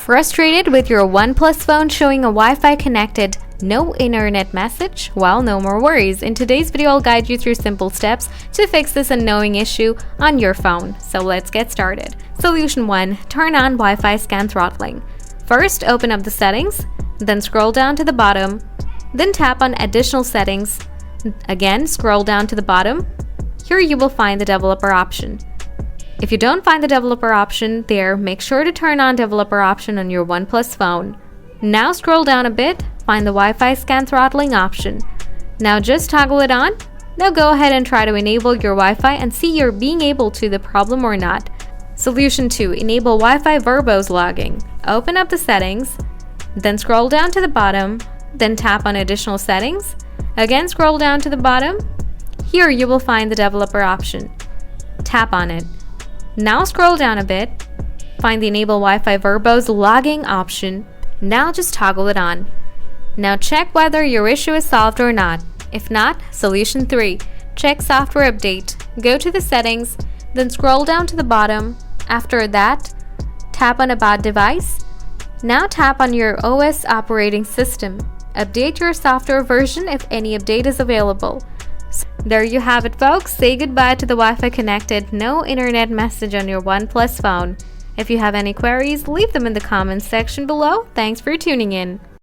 Frustrated with your OnePlus phone showing a Wi-Fi connected, no internet message? Well, no more worries. In today's video, I'll guide you through simple steps to fix this annoying issue on your phone. So let's get started. Solution 1. Turn on Wi-Fi scan throttling. First, open up the settings, then scroll down to the bottom, then tap on additional settings. Again, scroll down to the bottom. Here you will find the developer option. If you don't find the developer option there, make sure to turn on developer option on your OnePlus phone. Now scroll down a bit, find the Wi-Fi scan throttling option. Now just toggle it on. Now go ahead and try to enable your Wi-Fi and see you're being able to the problem or not. Solution 2. Enable Wi-Fi verbose logging. Open up the settings, then scroll down to the bottom, then tap on additional settings. Again, scroll down to the bottom. Here you will find the developer option. Tap on it. Now scroll down a bit, find the Enable Wi-Fi Verbose Logging option. Now just toggle it on. Now check whether your issue is solved or not. If not, Solution 3. Check Software Update. Go to the settings, then scroll down to the bottom. After that, tap on About Device. Now tap on your OS operating system. Update your software version if any update is available. There you have it, folks. Say goodbye to the Wi-Fi connected, no internet message on your OnePlus phone. If you have any queries, leave them in the comments section below. Thanks for tuning in.